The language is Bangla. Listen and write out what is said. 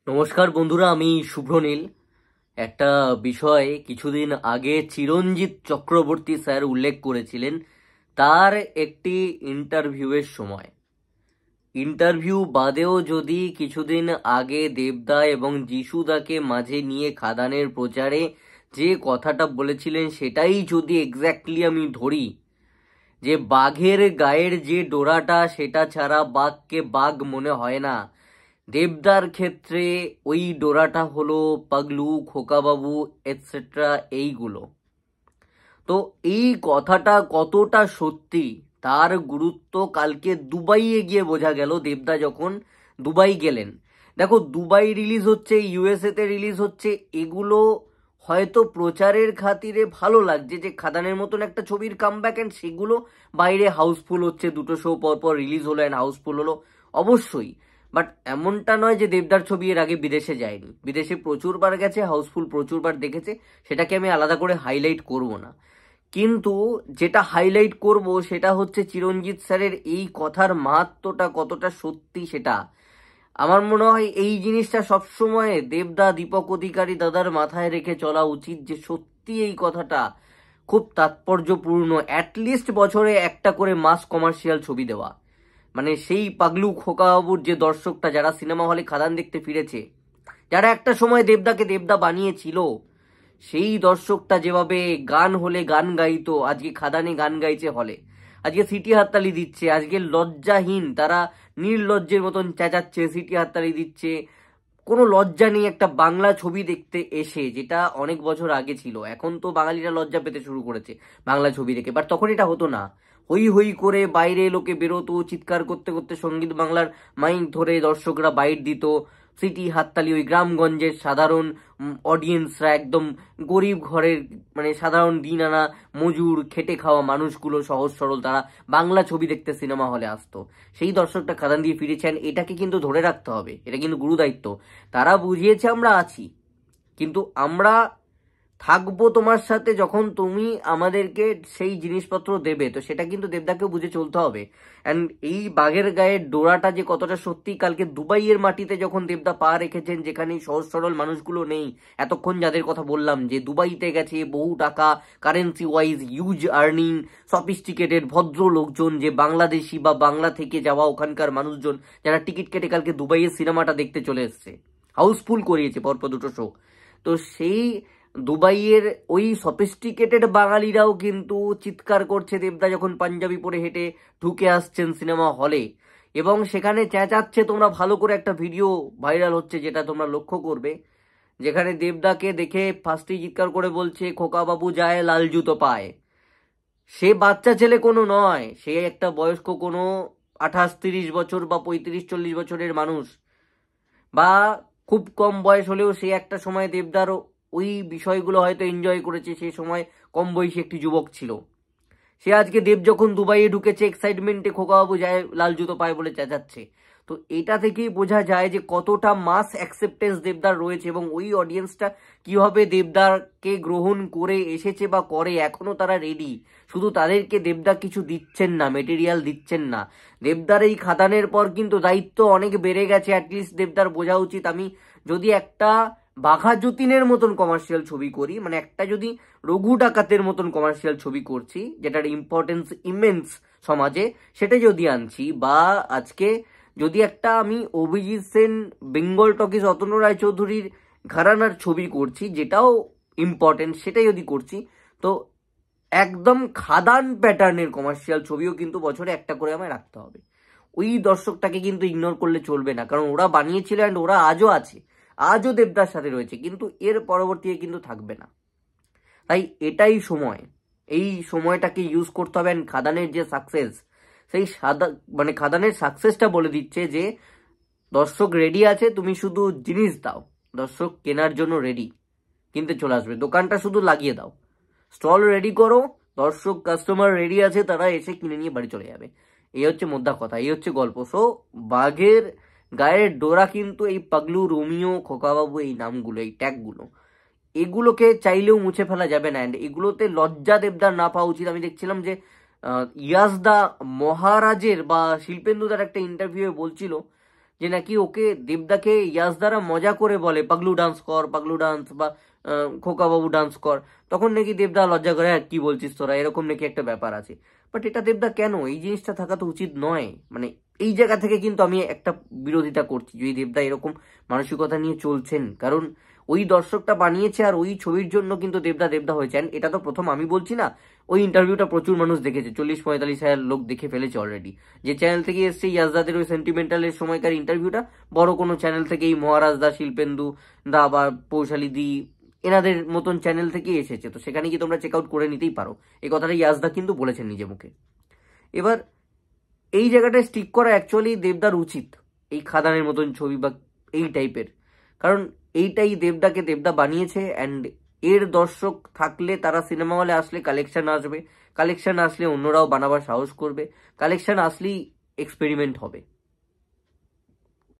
নমস্কার বন্ধুরা, আমি শুভ্রনীল। একটা বিষয় কিছুদিন আগে চিরঞ্জিত চক্রবর্তী স্যার উল্লেখ করেছিলেন তার একটি ইন্টারভিউয়ের সময়। ইন্টারভিউ বাদেও যদি কিছুদিন আগে দেবদা এবং যিশুদাকে মাঝে নিয়ে খাদানের প্রচারে যে কথাটা বলেছিলেন সেটাই যদি এক্স্যাক্টলি আমি ধরি, যে বাঘের গায়ের যে ডোরাটা সেটা ছাড়া বাঘকে বাঘ মনে হয় না, দেবদার ক্ষেত্রে ওই ডোরাটা হলো পাগলু, খোকাবাবু এটসেট্রা এইগুলো। তো এই কথাটা কতটা সত্যি তার গুরুত্ব কালকে দুবাইয়ে গিয়ে বোঝা গেল। দেবদা যখন দুবাই গেলেন, দেখো দুবাই রিলিজ হচ্ছে, ইউএসএ তে রিলিজ হচ্ছে, এগুলো হয়তো প্রচারের খাতিরে ভালো লাগছে যে খাদানের মতন একটা ছবির কামব্যাক, অ্যান্ড সেগুলো বাইরে হাউসফুল হচ্ছে, দুটো শো পর পর রিলিজ হলো অ্যান্ড হাউসফুল হলো, অবশ্যই। বাট এমনটা নয় যে দেবদার ছবি এর আগে বিদেশে যায়নি, বিদেশে প্রচুরবার গেছে, হাউসফুল প্রচুরবার দেখেছে, সেটাকে আমি আলাদা করে হাইলাইট করব না। কিন্তু যেটা হাইলাইট করব সেটা হচ্ছে চিরঞ্জিত স্যারের এই কথার মাহাত্ম্যটা কতটা সত্যি সেটা। আমার মনে হয় এই জিনিসটা সবসময় দেবদা, দীপক অধিকারী দাদার মাথায় রেখে চলা উচিত, যে সত্যি এই কথাটা খুব তাৎপর্যপূর্ণ। অ্যাটলিস্ট বছরে একটা করে মাস কমার্শিয়াল ছবি দেওয়া, মানে সেই পাগলু খোকাবাবুর যে দর্শকটা, যারা সিনেমা হলে খাদান দেখতে ফিরেছে, যারা একটা সময় দেবদাকে দেবদা বানিয়েছিল, সেই দর্শকটা যেভাবে গান হলে গান গাইতো, আজকে খাদানে গান গাইছে হলে, আজকে সিটি হাততালি দিচ্ছে, আজকে লজ্জাহীন তারা নির্লজ্জের মতন চেঁচাচ্ছে, সিটি হাততালি দিচ্ছে, কোনো লজ্জা নেই একটা বাংলা ছবি দেখতে এসে, যেটা অনেক বছর আগে ছিল। এখন তো বাঙালিরা লজ্জা পেতে শুরু করেছে বাংলা ছবি দেখে, বাট তখন এটা হতো না। হই হই করে বাইরে লোকে বেরোতো, চিৎকার করতে করতে সঙ্গীত বাংলার মাইক ধরে দর্শকরা বাইট দিত, সিটি হাততালি, ওই গ্রামগঞ্জের সাধারণ অডিয়েন্সরা, একদম গরিব ঘরের, মানে সাধারণ দিন আনা মজুর খেটে খাওয়া মানুষগুলো, সহজ সরল, তারা বাংলা ছবি দেখতে সিনেমা হলে আসতো। সেই দর্শকটা খাদান দিয়ে ফিরেছেন, এটাকে কিন্তু ধরে রাখতে হবে, এটা কিন্তু গুরুদায়িত্ব। তারা বুঝিয়েছে আমরা আছি, কিন্তু আমরা থাকবো তোমার সাথে যখন তুমি আমাদেরকে সেই জিনিসপত্র দেবে, তো সেটা কিন্তু দেবদাকেও বুঝে চলতে হবে। অ্যান্ড এই বাঘের গায়ের ডোরাটা যে কতটা সত্যি, কালকে দুবাইয়ের মাটিতে যখন দেবদা পা রেখেছেন, যেখানে সহজ সরল মানুষগুলো নেই, এতক্ষণ যাদের কথা বললাম যে দুবাইতে গেছে, বহু টাকা currency wise huge earning, sophisticated ভদ্র লোকজন, যে বাংলাদেশি বা বাংলা থেকে যাওয়া ওখানকার মানুষজন, যারা টিকিট কেটে কালকে দুবাইয়ের সিনেমাটা দেখতে চলে এসছে, হাউসফুল করিয়েছে পরপর দুটো শো। তো সেই দুবাইয়ের ওই সফিস্টিকেটেড বাঙালিরাও কিন্তু চিৎকার করছে দেবদা যখন পাঞ্জাবি পরে হেঁটে ঢুকে আসছেন সিনেমা হলে, এবং সেখানে চেঁচাচ্ছে। তোমরা ভালো করে একটা ভিডিও ভাইরাল হচ্ছে, যেটা তোমরা লক্ষ্য করবে, যেখানে দেবদাকে দেখে ফার্স্টেই চিৎকার করে বলছে খোকা বাবু যায় লাল জুতো পায়। সে বাচ্চা ছেলে কোনো নয়, সে একটা বয়স্ক কোনো 28-30 বছর বা 35-40 বছরের মানুষ, বা খুব কম বয়স হলেও সে একটা সময় দেবদার ওই বিষয়গুলো হয়তো এনজয় করেছে, সে সময় কম বয়সী একটি যুবক ছিল। সে আজকে দেব যখন দুবাইয়ে ঢুকেছে, এক্সাইটমেন্টে খোকাবাবু যায় লাল জুতো পায় বলে চেঁচাচ্ছে। তো এটা থেকেই বোঝা যায় যে কতটা মাস অ্যাকসেপ্টেন্স দেবদার রয়েছে, এবং ওই অডিয়েন্সটা কিভাবে দেবদারকে গ্রহণ করে এসেছে বা করে, এখনো তারা রেডি। শুধু তাদেরকে দেবদা কিছু দিচ্ছেন না, মেটেরিয়াল দিচ্ছেন না। দেবদার এই খাদানের পর কিন্তু দায়িত্ব অনেক বেড়ে গেছে। অ্যাটলিস্ট দেবদার বোঝা উচিত, আমি যদি একটা বাঘা যতীনের মতন কমার্শিয়াল ছবি করি, মানে একটা যদি রঘু ডাকাতের মতন কমার্শিয়াল ছবি করছি, যেটার ইম্পর্টেন্স ইমেন্স সমাজে, সেটা যদি আনছি, বা আজকে যদি একটা আমি অভিজিৎ সেন, বেঙ্গল টকিজ অতনু রায়চৌধুরীর ঘরানার ছবি করছি, যেটাও ইম্পর্টেন্ট, সেটাই যদি করছি, তো একদম খাদান প্যাটার্নের কমার্শিয়াল ছবিও কিন্তু বছরে একটা করে আমায় রাখতে হবে। ওই দর্শকটাকে কিন্তু ইগনোর করলে চলবে না, কারণ ওরা বানিয়েছিল অ্যান্ড ওরা আজও আছে, আজও দেবদার সাথে রয়েছে, কিন্তু এর পরবর্তীতে কিন্তু থাকবে না। তাই এটাই সময়, এই সময়টাকে ইউজ করতে হবে। অ্যান্ড খাদানের যে সাকসেস, সেই মানে খাদানের সাকসেসটা বলে দিচ্ছে যে দর্শক রেডি আছে, তুমি শুধু জিনিস দাও, দর্শক কেনার জন্য রেডি, কিনতে চলে আসবে, দোকানটা শুধু লাগিয়ে দাও, স্টল রেডি করো, দর্শক কাস্টমার রেডি আছে, তারা এসে কিনে নিয়ে বাড়ি চলে যাবে। এই হচ্ছে মোদ্দা কথা, এই হচ্ছে গল্প। সো বাঘের গায়ের ডোরা কিন্তু এই পাগলু, রোমিও, খোকাবাবু, এই নামগুলো, এই ট্যাগগুলো, এগুলোকে চাইলেও মুছে ফেলা যাবে না। অ্যান্ড এগুলোতে লজ্জা দেবদার না পাওয়া উচিত। আমি দেখছিলাম যে ইয়াসদা মহারাজের বা শিল্পেন্দুদার একটা ইন্টারভিউ বলছিল যে নাকি ওকে দেবদাকে ইয়াস দ্বারা মজা করে বলে পাগলু ডান্স কর, পাগলু ডান্স, বা খোকা বাবু ডান্স কর, তখন নাকি দেবদা লজ্জা করে, হ্যাঁ কি বলছিস তোরা, এরকম নাকি একটা ব্যাপার আছে। বাট এটা দেবদা কেন, এই জিনিসটা থাকা তো উচিত নয়। মানে এই জায়গা থেকে কিন্তু আমি একটা বিরোধিতা করছি, যদি দেবদা এরকম মানসিকতা নিয়ে চলছেন, কারণ ওই দর্শকটা বানিয়েছে আর ওই ছবির জন্য কিন্তু দেবদা দেবদা হয়েছেন। এটা তো প্রথম আমি বলছি না, ওই ইন্টারভিউটা প্রচুর মানুষ দেখেছে, 40-45 হাজার লোক দেখে ফেলেছে অলরেডি। যে চ্যানেল থেকে এসছে ইয়াজদাদের ওই সেন্টিমেন্টালের সময়কার ইন্টারভিউটা, বড় কোনো চ্যানেল থেকে, এই মহারাজ দা, শিল্পেন্দু দা বা পৌশালী দি, এনাদের মতন চ্যানেল থেকে এসেছে, তো সেখানে কি তোমরা চেক আউট করে নিতেই পারো। এই কথাটা ইয়াজদা কিন্তু বলেছেন নিজে মুখে। এবার এই জায়গাটায় স্টিক করা অ্যাকচুয়ালি দেবদার উচিত, এই খাদানের মতন ছবি বা এই টাইপের, কারণ এইটাই দেবদাকে দেবদা বানিয়েছে। অ্যান্ড এর দর্শক থাকলে তারা সিনেমা হলে আসলে কালেকশন আসবে, কালেকশন আসলে অন্যরাও বানাবার সাহস করবে, কালেকশন আসলেই এক্সপেরিমেন্ট হবে।